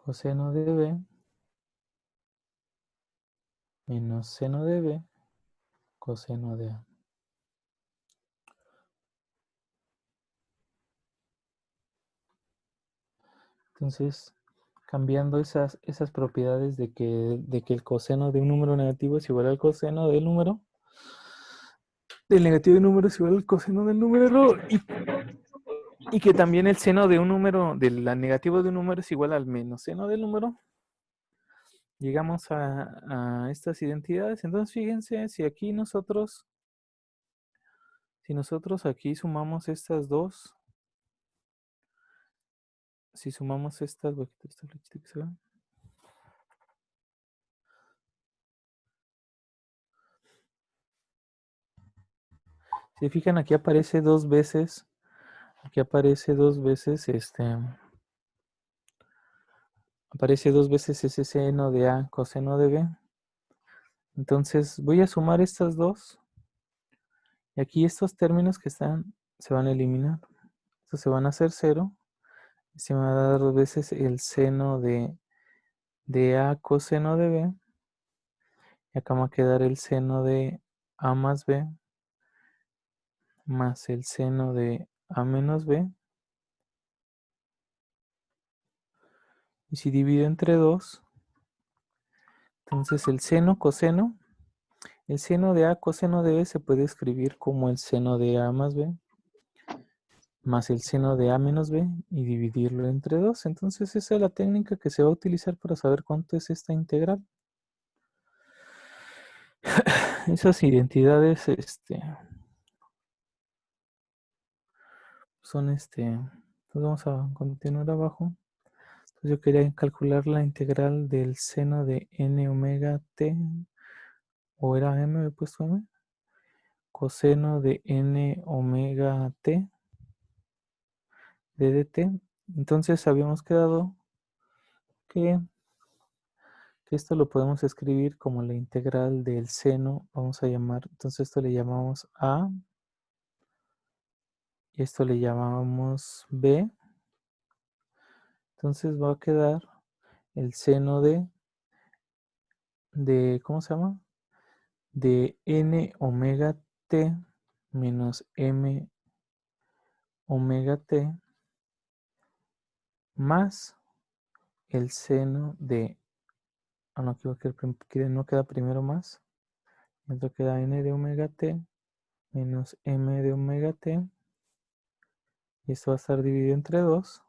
coseno de b menos seno de b coseno de a. Entonces, cambiando esas propiedades de que el coseno de un número negativo es igual al coseno del número, del negativo de un número es igual al coseno del número, y que también el seno de un número, del negativo de un número es igual al menos seno del número, llegamos a estas identidades. Entonces, fíjense, si nosotros aquí sumamos estas dos, si sumamos estas, voy a quitar esta flechita que se va. Si fijan, aquí aparece dos veces, aparece dos veces ese seno de a coseno de b. Entonces voy a sumar estas dos, y aquí estos términos que están se van a eliminar. Estos se van a hacer 0, y se me va a dar dos veces el seno de a coseno de b, y acá me va a quedar el seno de a más b más el seno de a menos b. Y si divido entre 2, entonces el seno de a coseno de b se puede escribir como el seno de a más b más el seno de a menos b y dividirlo entre 2. Entonces esa es la técnica que se va a utilizar para saber cuánto es esta integral. Esas identidades son entonces vamos a continuar abajo. Entonces yo quería calcular la integral del seno de n omega t, o era m, he puesto m, coseno de n omega t de dt. Entonces habíamos quedado que esto lo podemos escribir como la integral del seno, vamos a llamar, entonces esto le llamamos a, y esto le llamamos b. Entonces va a quedar el seno ¿cómo se llama? De n omega t menos m omega t más el seno de, no, no queda primero más, esto queda n de omega t menos m de omega t, y esto va a estar dividido entre 2.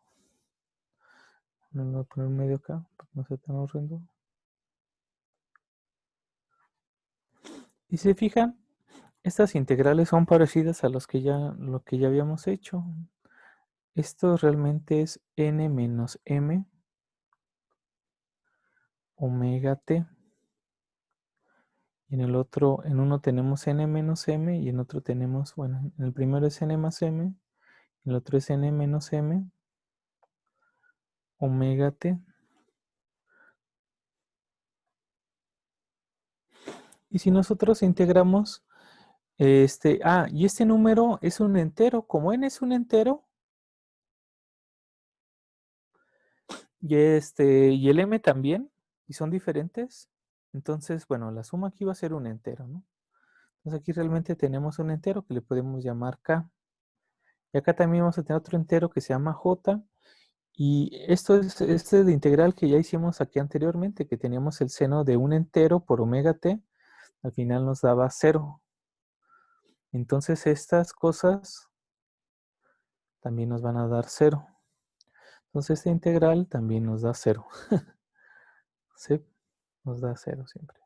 Voy a poner un medio acá para que no sea tan horrendo. Y si se fijan, estas integrales son parecidas a lo que ya habíamos hecho. Esto realmente es n menos m omega t. Y en uno tenemos n menos m, y en otro tenemos, bueno, en el primero es n más m, en el otro es n menos m omega t. Y si nosotros integramos y este número es un entero, como n es un entero, y el m también, y son diferentes, entonces, bueno, la suma aquí va a ser un entero, ¿no? Entonces aquí realmente tenemos un entero que le podemos llamar k. Y acá también vamos a tener otro entero que se llama j. Y esto es de integral que ya hicimos aquí anteriormente, que teníamos el seno de un entero por omega t, al final nos daba 0. Entonces estas cosas también nos van a dar 0. Entonces esta integral también nos da 0. ¿Sí? Nos da 0 siempre.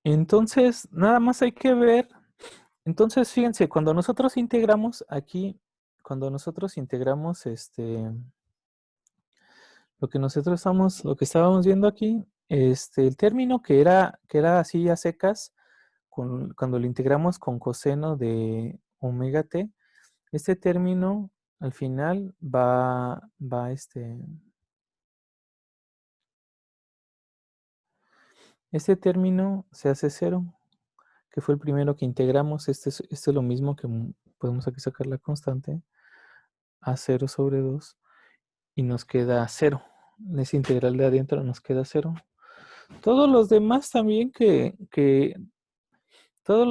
Entonces, nada más hay que ver. Entonces, fíjense, cuando nosotros integramos aquí, cuando nosotros integramos lo que estábamos viendo aquí, el término que era así a secas, cuando lo integramos con coseno de omega t, este término al final este término se hace 0, que fue el primero que integramos. Esto es lo mismo que podemos aquí sacar la constante a 0 sobre 2. y nos queda 0. Ese integral de adentro nos queda 0. Todos los demás también todos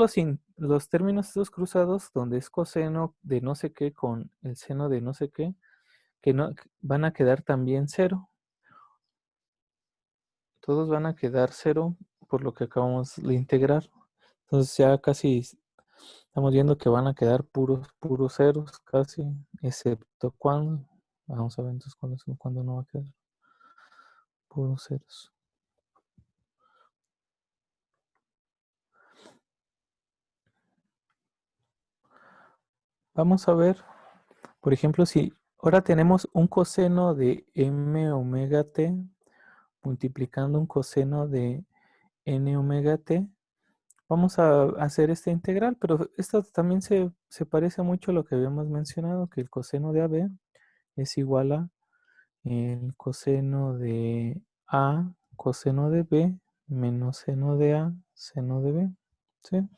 los términos estos cruzados donde es coseno de no sé qué con el seno de no sé qué, que no van a quedar también 0. Todos van a quedar 0 por lo que acabamos de integrar. Entonces ya casi estamos viendo que van a quedar puros ceros casi, excepto cuando, vamos a ver entonces cuándo no va a quedar puros ceros. Vamos a ver, por ejemplo, si ahora tenemos un coseno de m omega t multiplicando un coseno de n omega t, vamos a hacer esta integral, pero esto también se parece mucho a lo que habíamos mencionado, que el coseno de AB es igual a el coseno de A, coseno de B, menos seno de A, seno de B, ¿sí?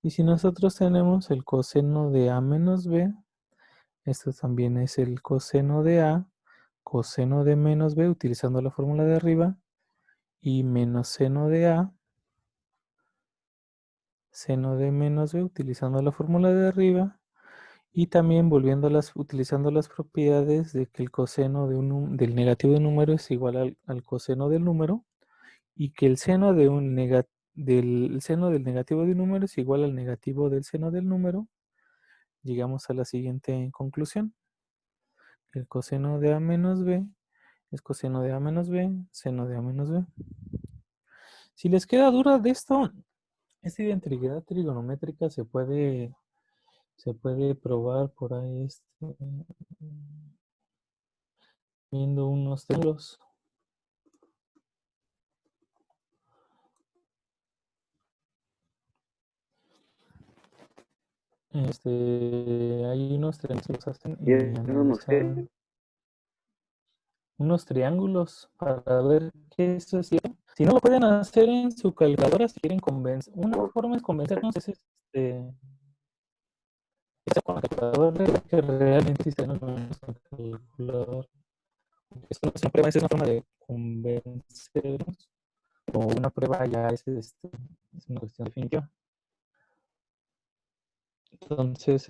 Y si nosotros tenemos el coseno de A menos B, esto también es el coseno de A, coseno de menos B, utilizando la fórmula de arriba, y menos seno de A, seno de menos B, utilizando la fórmula de arriba, y también utilizando las propiedades de que el coseno del negativo de un número es igual al coseno del número, y que el seno del seno del negativo de un número es igual al negativo del seno del número, llegamos a la siguiente conclusión. El coseno de A menos B es coseno de A menos B, seno de A menos B. Si les queda duda de esto, esta identidad trigonométrica se puede probar por ahí viendo unos triángulos. Hay unos triángulos que los hacen y analizan unos triángulos para ver qué eso es cierto. Si no lo pueden hacer en su calculadora, si quieren convencer, una forma es convencernos es con la calculadora que realmente se nos con la calculadora. Esto no es una prueba, es una forma de convencernos, o una prueba ya es una cuestión definitiva. Entonces,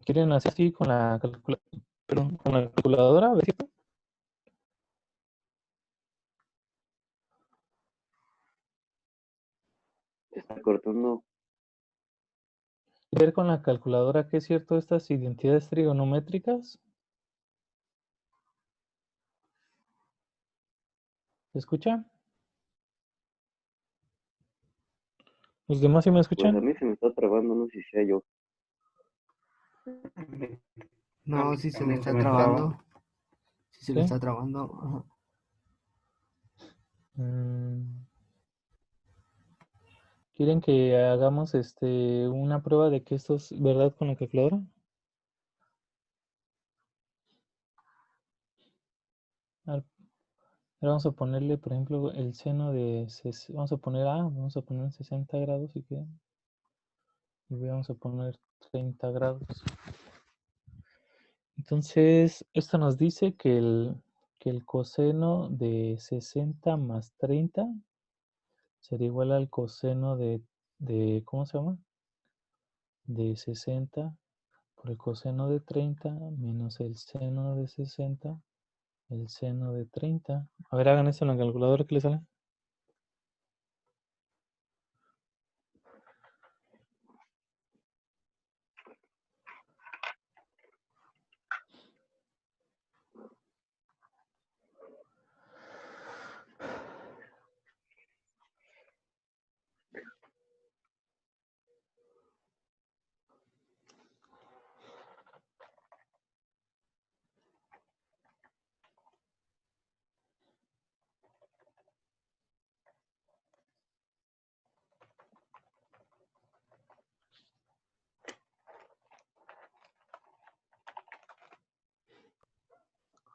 quieren hacer así con la calculadora, a ver si está cortando. ver con la calculadora qué es cierto estas identidades trigonométricas. ¿Se escucha? ¿Los demás sí me escuchan? Pues a mí se me está trabando, no sé si sea yo. No, sí se le está trabando. Sí se le está trabando. Ajá. ¿Quieren que hagamos una prueba de que esto es verdad con la calculadora? Ahora vamos a ponerle, por ejemplo, el seno de... Vamos a poner 60 grados si quieren. Y vamos a poner 30 grados. Entonces, esto nos dice que el coseno de 60 más 30 sería igual al coseno de ¿cómo se llama? De 60 por el coseno de 30 menos el seno de 60, el seno de 30. A ver, hagan esto en la calculadora que les sale.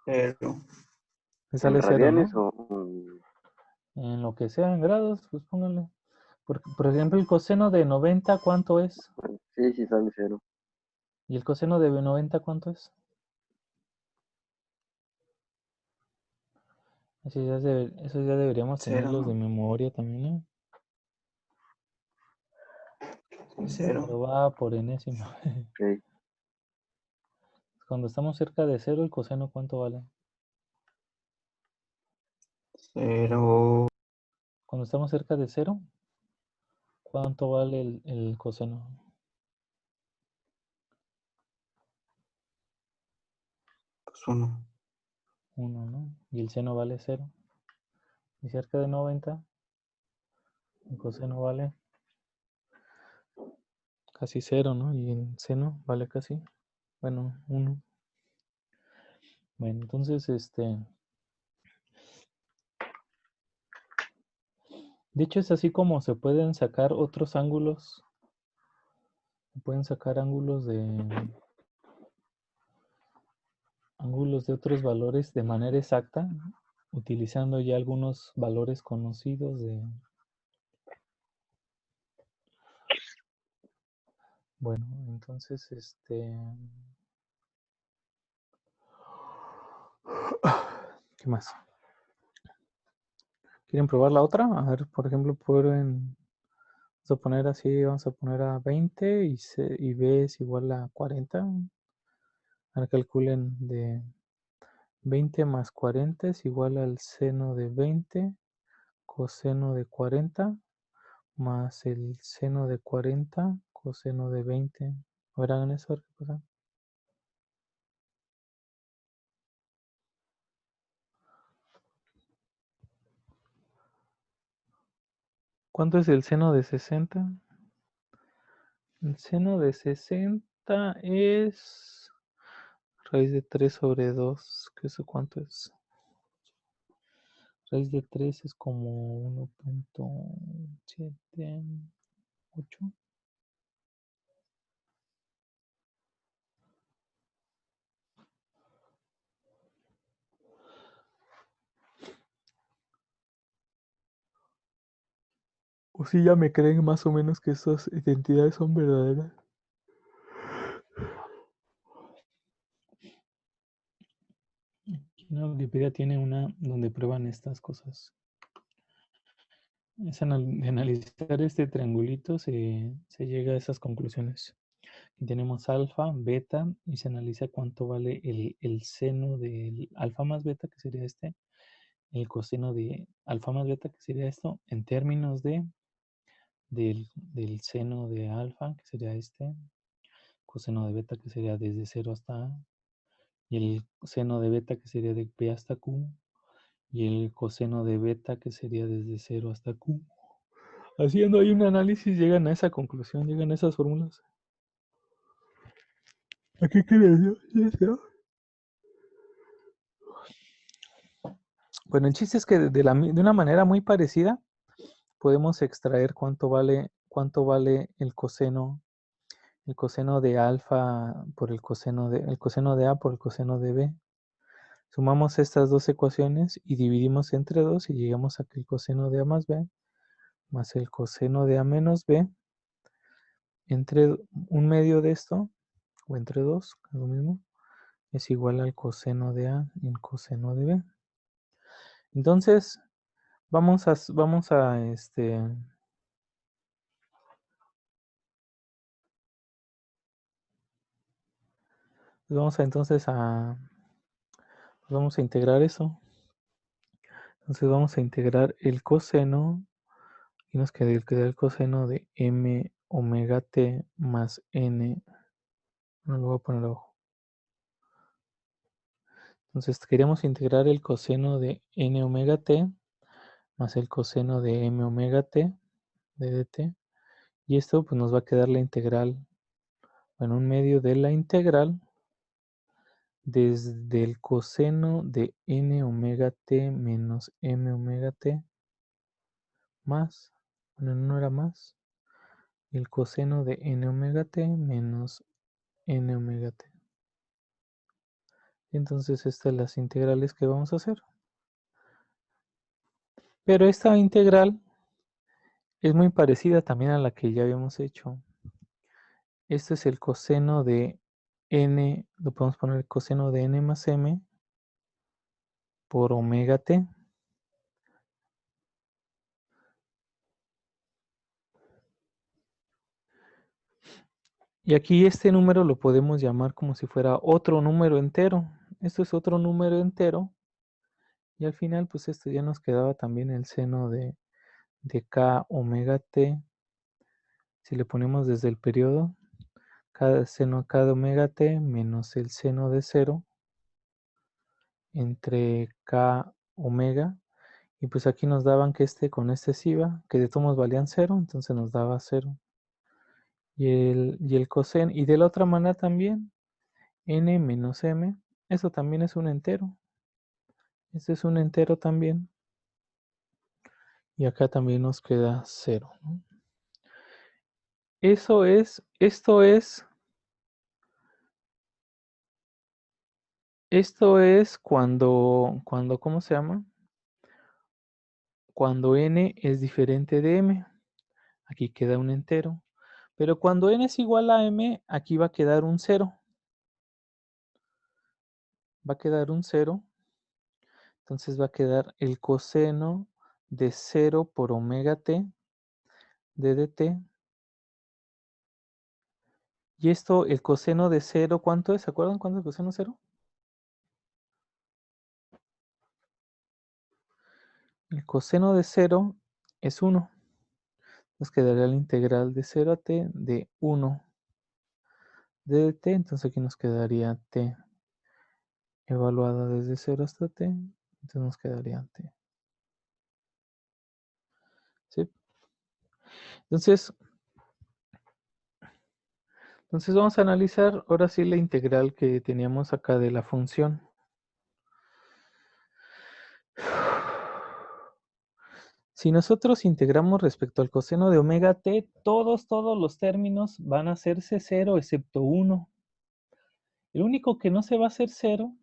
Pero Les ¿En sale 0, radianes ¿no? o En lo que sea, en grados, pues pónganle. Por ejemplo, el coseno de 90, ¿cuánto es? Sí, sí sale 0. ¿Y el coseno de 90 cuánto es? Esos ya deberíamos Cero, tenerlos de ¿no? memoria también, ¿eh? Cero. Pero va por enésima. Ok. Cuando estamos cerca de cero, el coseno, ¿cuánto vale? Cero. Cuando estamos cerca de cero, ¿cuánto vale el coseno? Pues uno. 1, ¿no? Y el seno vale 0. Y cerca de 90, el coseno vale casi 0, ¿no? Y el seno vale casi, bueno, 1. Bueno, entonces, de hecho es así como se pueden sacar otros ángulos. Se pueden sacar ángulos de otros valores de manera exacta, utilizando ya algunos valores conocidos de... Bueno, entonces, ¿qué más? ¿Quieren probar la otra? A ver, por ejemplo, vamos a poner así, vamos a poner a 20 y B es igual a 40. Ahora calculen de 20 más 40 es igual al seno de 20, coseno de 40, más el seno de 40, coseno de 20. A ver, hagan eso, a ver qué pasa. ¿Cuánto es el seno de 60? El seno de 60 es raíz de 3 sobre 2. ¿Qué eso cuánto es? Raíz de 3 es como 1.78. O si ya me creen más o menos que esas identidades son verdaderas. Aquí en Wikipedia tiene una donde prueban estas cosas. De analizar este triangulito se llega a esas conclusiones. Y tenemos alfa, beta, y se analiza cuánto vale el seno del alfa más beta, que sería el coseno de alfa más beta, que sería esto, en términos del seno de alfa, que sería coseno de beta, que sería desde 0 hasta A, y el seno de beta, que sería de P hasta Q, y el coseno de beta, que sería desde 0 hasta Q. Haciendo ahí un análisis llegan a esa conclusión, llegan a esas fórmulas. ¿A qué crees yo? Bueno, el chiste es que de una manera muy parecida podemos extraer cuánto vale el coseno de alfa por el coseno de A por el coseno de B. Sumamos estas dos ecuaciones y dividimos entre 2 y llegamos a que el coseno de A más B más el coseno de A menos B entre un medio de esto, o entre 2, es lo mismo, es igual al coseno de A y el coseno de B. Entonces, vamos a entonces vamos a integrar eso. Entonces vamos a integrar el coseno y nos queda el coseno de m omega t más n. No lo voy a poner abajo. Entonces queremos integrar el coseno de n omega t más el coseno de m omega t de dt. Y esto pues nos va a quedar la integral, en un medio de la integral desde el coseno de n omega t menos m omega t más, bueno, no era más, el coseno de n omega t menos n omega t. Entonces estas son las integrales que vamos a hacer. Pero esta integral es muy parecida también a la que ya habíamos hecho. Este es el coseno de n, lo podemos poner coseno de n más m por omega t. Y aquí este número lo podemos llamar como si fuera otro número entero. Esto es otro número entero. Y al final, pues esto ya nos quedaba también el seno de k omega t. Si le ponemos desde el periodo, cada seno k de omega t menos el seno de 0 entre k omega. Y pues aquí nos daban que con este sí iba, que de todos modos valían 0, entonces nos daba 0. Y el coseno, y de la otra manera también, n menos m, eso también es un entero. Este es un entero también. Y acá también nos queda 0, ¿no? Esto es cuando, ¿cómo se llama? Cuando n es diferente de m. Aquí queda un entero. Pero cuando n es igual a m, aquí va a quedar un 0. Va a quedar un 0. Entonces va a quedar el coseno de 0 por omega t de dt. Y esto, el coseno de 0, ¿cuánto es? ¿Se acuerdan cuánto es el coseno de 0? El coseno de 0 es 1. Nos quedaría la integral de 0 a t de 1 de dt. Entonces aquí nos quedaría t evaluada desde 0 hasta t. Entonces nos quedaría t. ¿Sí? Entonces vamos a analizar ahora sí la integral que teníamos acá de la función. Si nosotros integramos respecto al coseno de omega t, todos los términos van a hacerse 0 excepto 1. El único que no se va a hacer 0,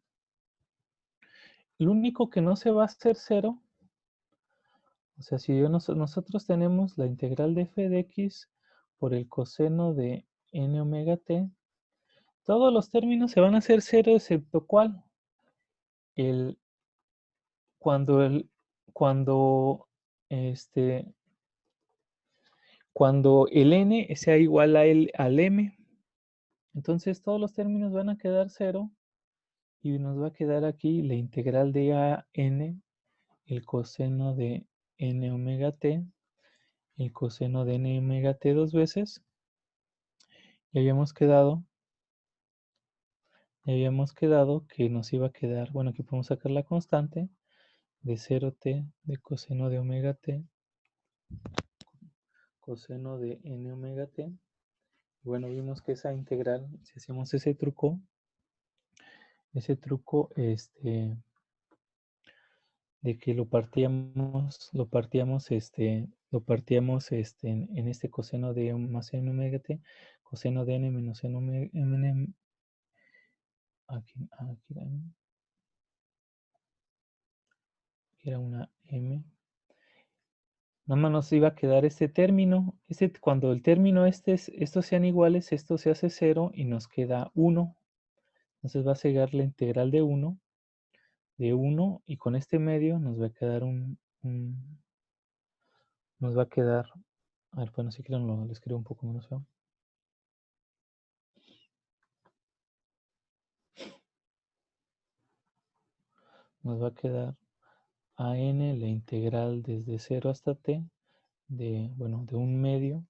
o sea, si nosotros tenemos la integral de f de x por el coseno de n omega t, todos los términos se van a hacer 0 excepto ¿cuál? Cuando el n sea igual al m. Entonces todos los términos van a quedar 0 y nos va a quedar aquí la integral de a n, el coseno de n omega t, el coseno de n omega t dos veces. Y habíamos quedado que nos iba a quedar, bueno, aquí podemos sacar la constante de 0t de coseno de omega t, coseno de n omega t. Bueno, vimos que esa integral, si hacemos ese truco, de que lo partíamos en este coseno de más n omega t, coseno de n menos n omega, aquí era una m. Nada más nos iba a quedar este término. Cuando el término estos sean iguales, esto se hace 0 y nos queda 1. Entonces va a llegar la integral de 1 y con este medio nos va a quedar nos va a quedar, a ver, bueno, si quieren lo escribo un poco menos feo. Nos va a quedar a n la integral desde 0 hasta t de un medio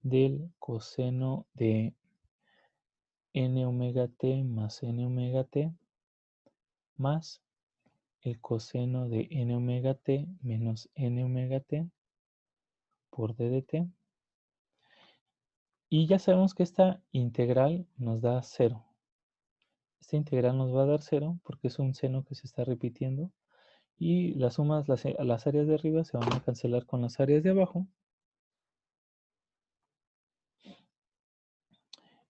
del coseno de n omega t más n omega t más el coseno de n omega t menos n omega t por d de t. Y ya sabemos que esta integral nos da 0. Esta integral nos va a dar 0 porque es un seno que se está repitiendo. Y las sumas, las áreas de arriba se van a cancelar con las áreas de abajo.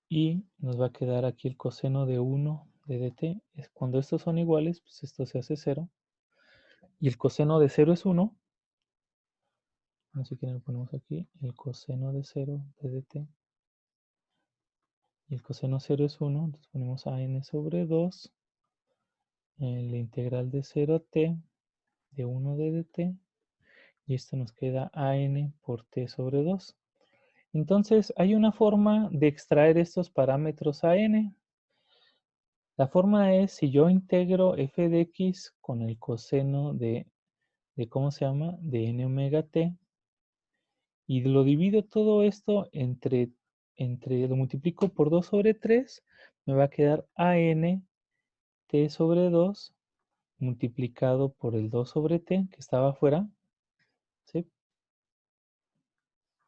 Y nos va a quedar aquí el coseno de 1 de dt. Cuando estos son iguales, pues esto se hace 0. Y el coseno de 0 es 1. Así que lo ponemos aquí. El coseno de 0 de dt. Y el coseno 0 es 1. Entonces ponemos a n sobre 2. La integral de 0 a t de 1 de dt. Y esto nos queda a n por t sobre 2. Entonces, hay una forma de extraer estos parámetros a n. La forma es si yo integro f de x con el coseno de ¿cómo se llama? De n omega t. Y lo divido todo esto lo multiplico por 2 sobre 3, me va a quedar an t sobre 2 multiplicado por el 2 sobre t que estaba afuera, ¿sí?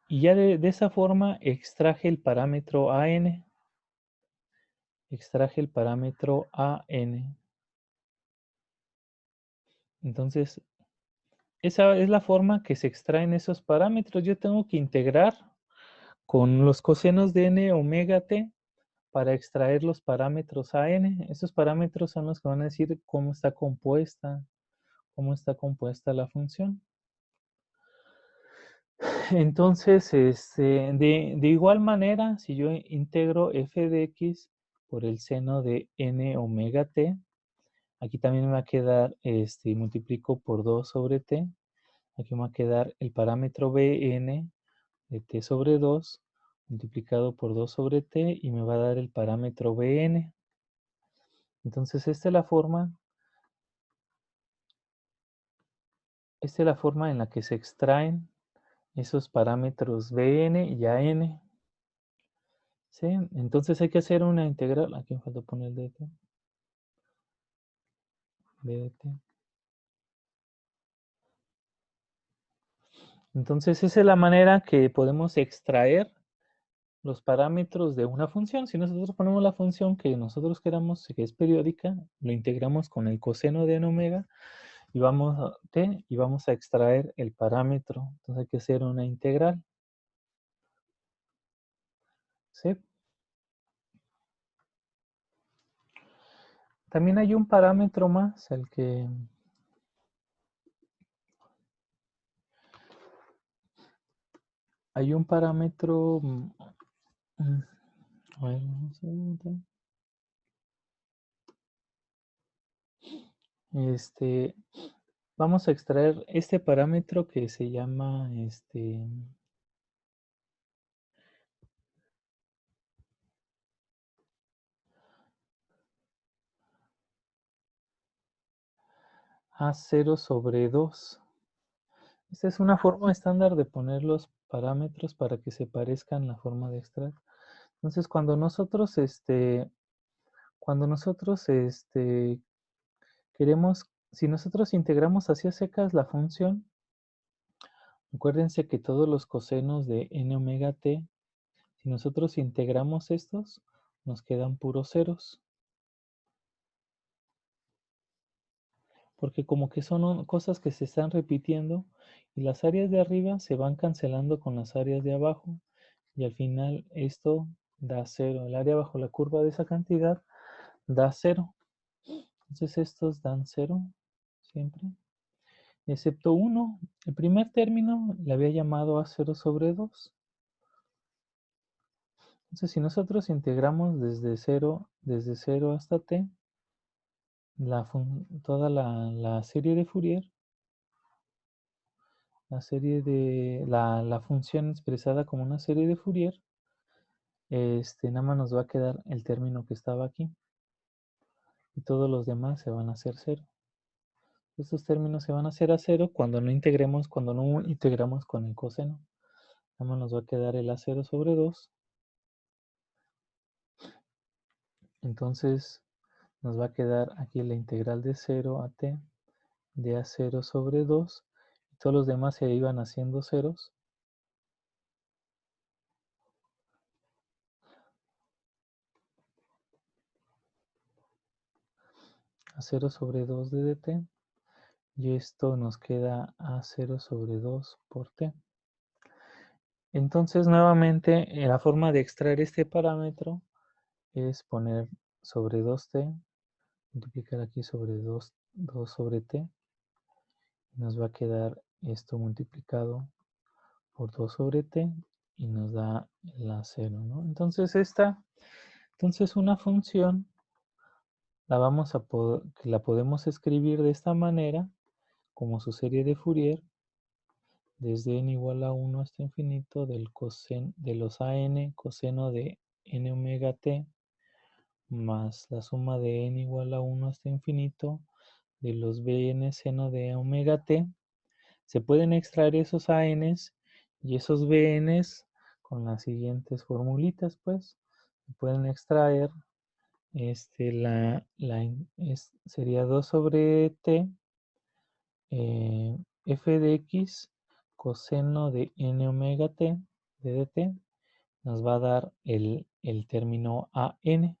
Y ya de esa forma extraje el parámetro an. Extraje el parámetro an. Entonces, esa es la forma que se extraen esos parámetros. Yo tengo que integrar con los cosenos de n omega t para extraer los parámetros an. Esos parámetros son los que van a decir cómo está compuesta la función. Entonces, de igual manera, si yo integro f de x por el seno de n omega t, aquí también me va a quedar, multiplico por 2 sobre t, aquí me va a quedar el parámetro bn de t sobre 2 multiplicado por 2 sobre t y me va a dar el parámetro bn. Entonces, esta es la forma en la que se extraen esos parámetros bn y an. ¿Sí? Entonces hay que hacer una integral. Aquí me falta poner dt. Entonces esa es la manera que podemos extraer los parámetros de una función. Si nosotros ponemos la función que nosotros queramos, que es periódica, lo integramos con el coseno de n omega y vamos a extraer el parámetro. Entonces hay que hacer una integral. ¿Sí? También hay un parámetro más, hay un parámetro, a ver, vamos a ver, vamos a extraer este parámetro que se llama, A0 sobre 2. Esta es una forma estándar de poner los parámetros para que se parezcan la forma de extraer. Entonces, cuando nosotros queremos, si nosotros integramos hacia secas la función, acuérdense que todos los cosenos de n omega t, si nosotros integramos estos, nos quedan puros ceros. Porque como que son cosas que se están repitiendo y las áreas de arriba se van cancelando con las áreas de abajo y al final esto da 0. El área bajo la curva de esa cantidad da 0. Entonces estos dan 0 siempre, excepto uno. El primer término le había llamado A0 sobre 2. Entonces si nosotros integramos desde 0 hasta t, toda la serie de Fourier, la función expresada como una serie de Fourier, nada más nos va a quedar el término que estaba aquí. Y todos los demás se van a hacer 0. Estos términos se van a hacer a 0 cuando no integremos con el coseno. Nada más nos va a quedar el A0 sobre 2. Entonces nos va a quedar aquí la integral de 0 a t de A0 sobre 2. Y todos los demás se iban haciendo ceros. A0 sobre 2 de dt. Y esto nos queda A0 sobre 2 por t. Entonces, nuevamente, la forma de extraer este parámetro es poner sobre 2t, multiplicar aquí sobre 2 sobre t. Y nos va a quedar esto multiplicado por 2 sobre t y nos da la 0, ¿no? Entonces, una función la podemos escribir de esta manera, como su serie de Fourier, desde n igual a 1 hasta infinito de los AN coseno de n omega t más la suma de n igual a 1 hasta infinito de los Bn seno de omega t. Se pueden extraer esos ANs y esos Bns con las siguientes formulitas, pues. Se pueden extraer, sería 2 sobre t, f de x coseno de n omega t de dt, nos va a dar el término AN.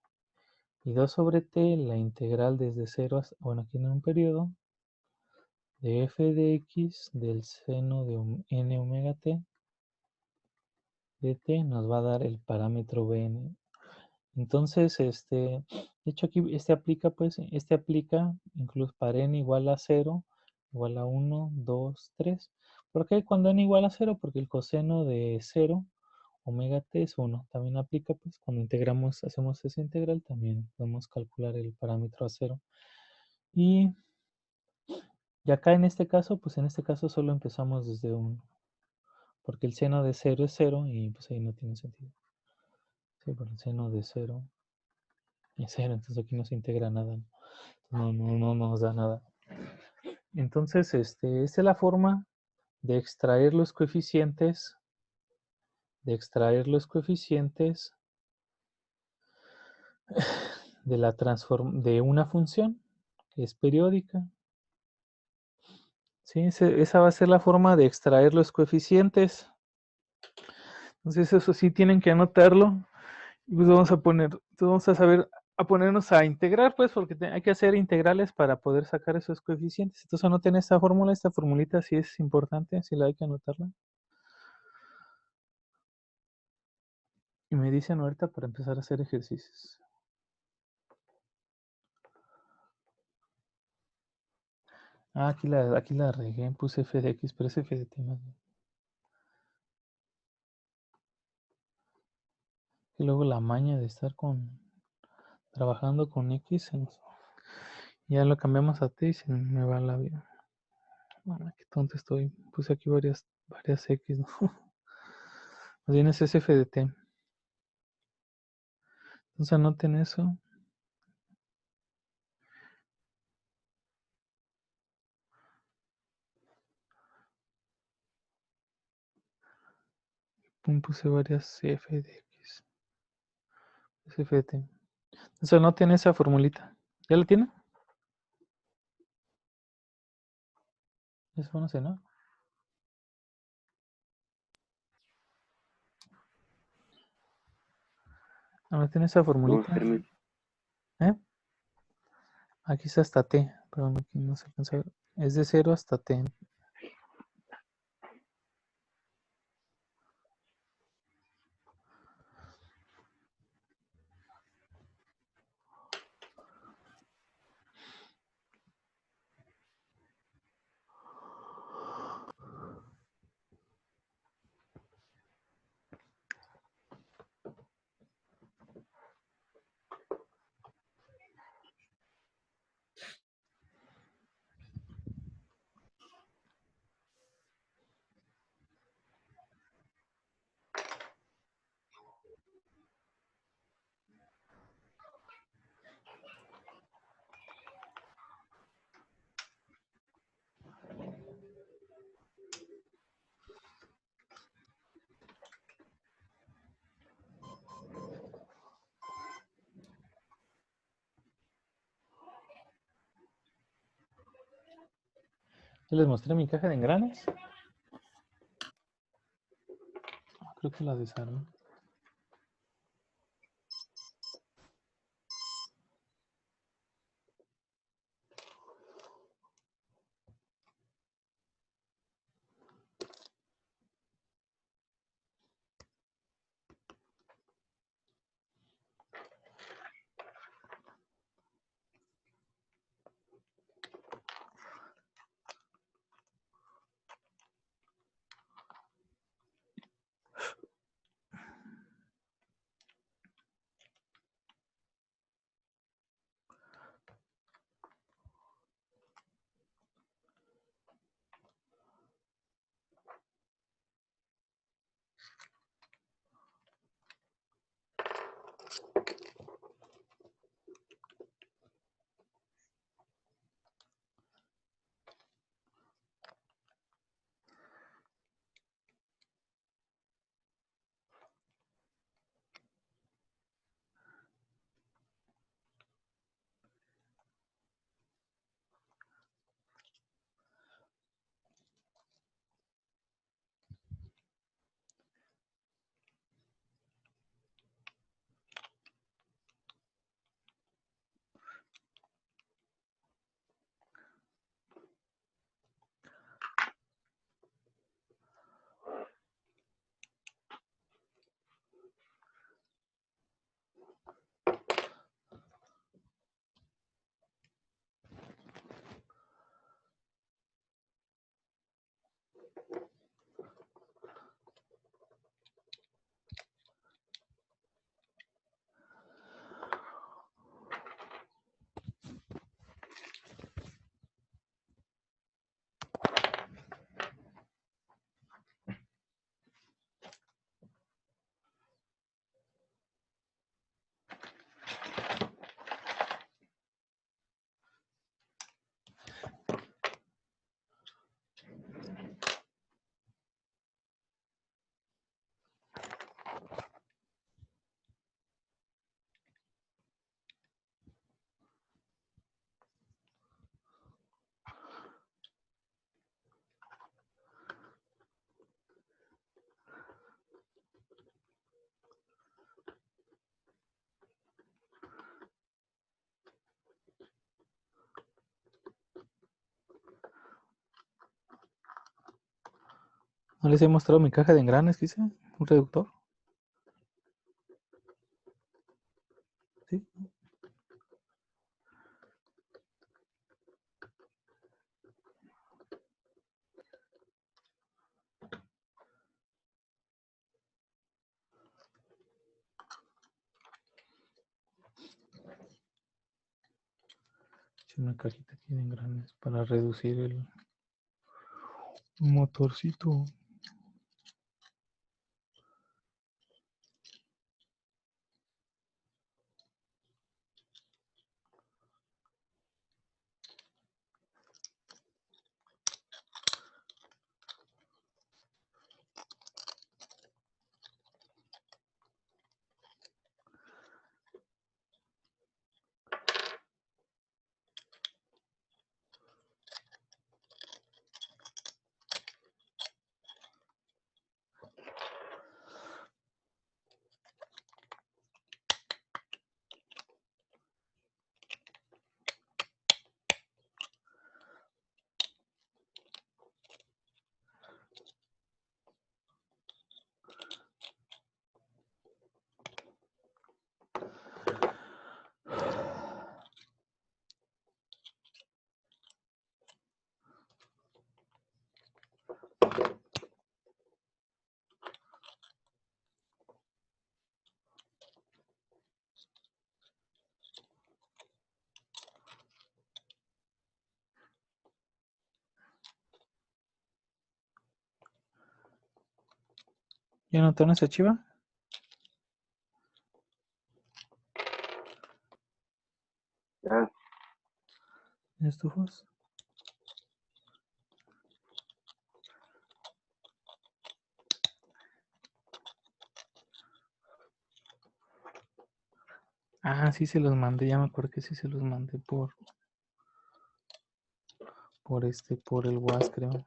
Y 2 sobre t, la integral desde 0 hasta, bueno, aquí en un periodo, de f de x del seno de n omega t dt nos va a dar el parámetro Bn. Entonces, de hecho aquí este aplica incluso para n igual a 0, igual a 1, 2, 3. ¿Por qué cuando n igual a 0? Porque el coseno de 0, omega t es 1. También aplica pues cuando integramos, hacemos esa integral, también podemos calcular el parámetro a 0. Y acá en este caso, pues en este caso solo empezamos desde 1. Porque el seno de 0 es 0 y pues ahí no tiene sentido. Sí, por el seno de 0 es 0, entonces aquí no se integra nada. No nos da nada. Entonces, esta es la forma de extraer los coeficientes, de una función que es periódica. ¿Sí? Esa va a ser la forma de extraer los coeficientes. Entonces, eso sí tienen que anotarlo. Y pues vamos a saber a ponernos a integrar, pues, porque hay que hacer integrales para poder sacar esos coeficientes. Entonces anoten esta fórmula, esta formulita sí es importante, sí la hay que anotarla. Y me dicen ahorita para empezar a hacer ejercicios. Ah, aquí la regué, puse f de x, pero es f de t más bien. Y luego la maña de estar trabajando con x, ya lo cambiamos a t y se me va la vida. Bueno, qué tonto estoy. Puse aquí varias x, ¿no? Más bien es f de t. Entonces anoten eso. Puse varias f de x. Es f de t. Entonces anoten esa formulita. ¿Ya la tienen? Es bueno, ¿no? Anoten esa No, formulita. Germán. ¿Eh? Aquí está hasta t. Perdón, aquí no se alcanza a ver. Es de 0 hasta t. ¿Ya les mostré mi caja de engranes? Creo que la desarmé. ¿No les he mostrado mi caja de engranes que hice? ¿Un reductor? ¿Sí? Sí, una cajita aquí de engranes para reducir el motorcito. ¿Ya notaron esa chiva? Ya, ¿Estufas? Ah, sí se los mandé, ya me acuerdo que sí se los mandé por el WhatsApp, creo.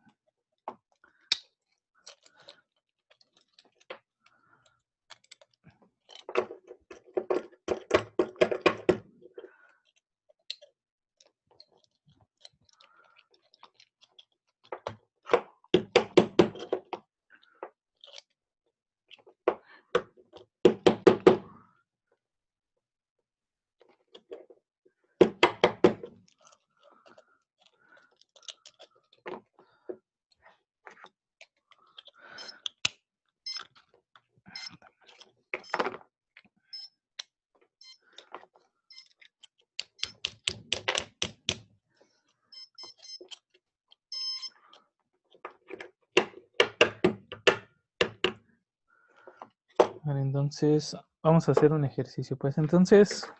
Vale, entonces vamos a hacer un ejercicio. Pues entonces,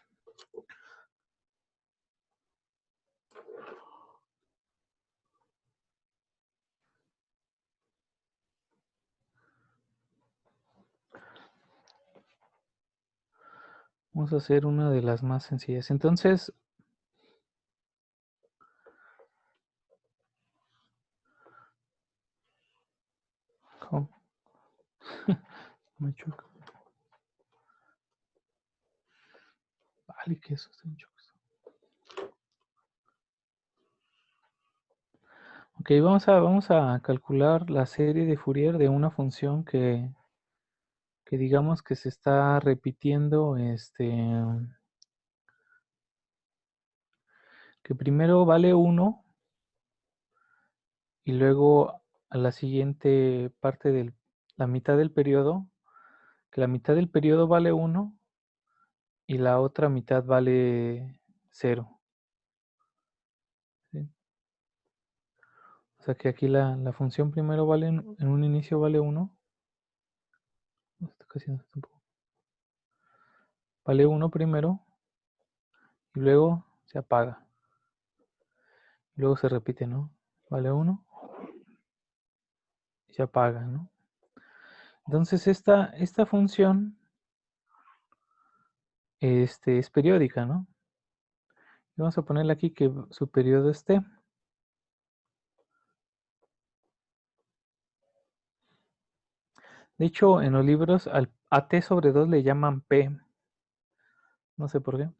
vamos a hacer una de las más sencillas. Entonces, ¿cómo? Me choca. Vale, que eso está en choque. Ok, vamos a calcular la serie de Fourier de una función que digamos que se está repitiendo, que primero vale 1 y luego a la siguiente parte de la mitad del periodo, que la mitad del periodo vale 1 y la otra mitad vale 0. ¿Sí? O sea que aquí la función primero vale, en un inicio vale 1. Vale 1 primero y luego se apaga. Luego se repite, ¿no? Vale 1 y se apaga, ¿no? Entonces esta función es periódica, ¿no? Y vamos a ponerle aquí que su periodo es t. De hecho, en los libros a t sobre 2 le llaman p. No sé por qué.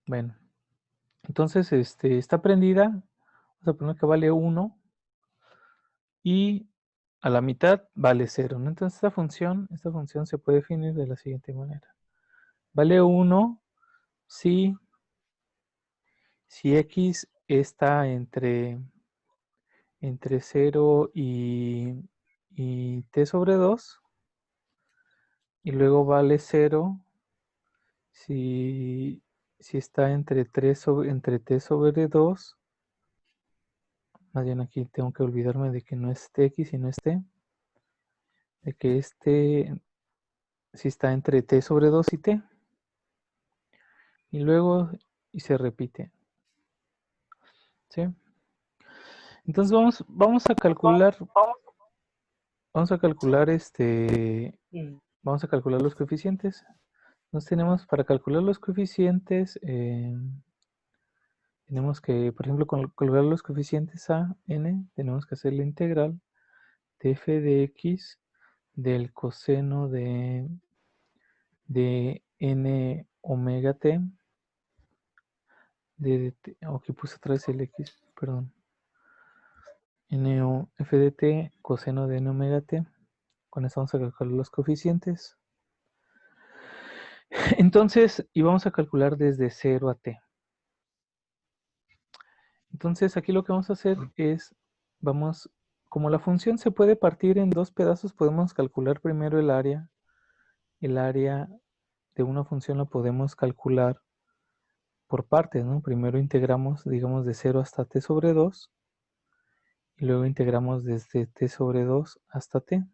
Bueno, entonces está prendida. Vamos a poner que vale 1 y a la mitad vale 0, ¿no? Entonces esta función se puede definir de la siguiente manera. Vale 1 si x está entre 0 y t sobre 2, y luego vale 0 si está entre t sobre 2, más bien aquí tengo que olvidarme de que no es tx sino es t, de que si está entre t sobre 2 y t, y luego se repite, ¿sí? Entonces vamos a calcular vamos a calcular los coeficientes. Entonces tenemos, para calcular los coeficientes, tenemos que, por ejemplo, calcular los coeficientes a n, tenemos que hacer la integral de f de x del coseno de n omega t, aquí puse otra vez el x, perdón, f de t coseno de n omega t. Con esto vamos a calcular los coeficientes. Entonces, y vamos a calcular desde 0 a t. Entonces, aquí lo que vamos a hacer es, como la función se puede partir en dos pedazos, podemos calcular primero el área. El área de una función la podemos calcular por partes, ¿no? Primero integramos, digamos, de 0 hasta t sobre 2, y luego integramos desde t sobre 2 hasta t.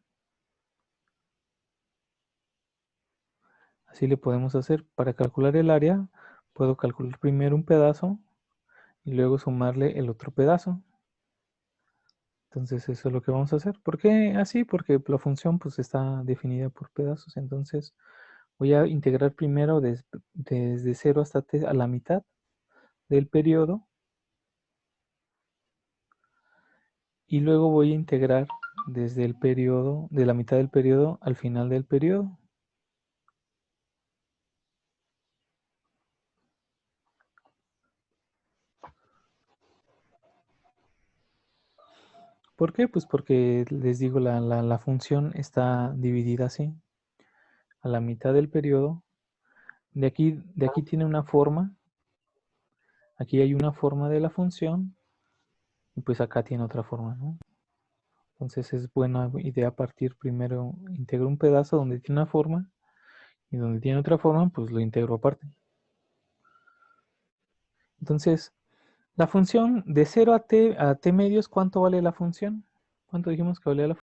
Así le podemos hacer. Para calcular el área, puedo calcular primero un pedazo y luego sumarle el otro pedazo. Entonces eso es lo que vamos a hacer. ¿Por qué así? Porque la función pues está definida por pedazos. Entonces voy a integrar primero desde 0 hasta t a la mitad del periodo. Y luego voy a integrar desde el periodo, de la mitad del periodo al final del periodo. ¿Por qué? Pues porque les digo, la función está dividida así. A la mitad del periodo. De aquí tiene una forma. Aquí hay una forma de la función. Y pues acá tiene otra forma, ¿no? Entonces es buena idea partir primero, integro un pedazo donde tiene una forma. Y donde tiene otra forma, pues lo integro aparte. Entonces, la función de 0 a t medios, ¿cuánto vale la función? ¿Cuánto dijimos que valía la función?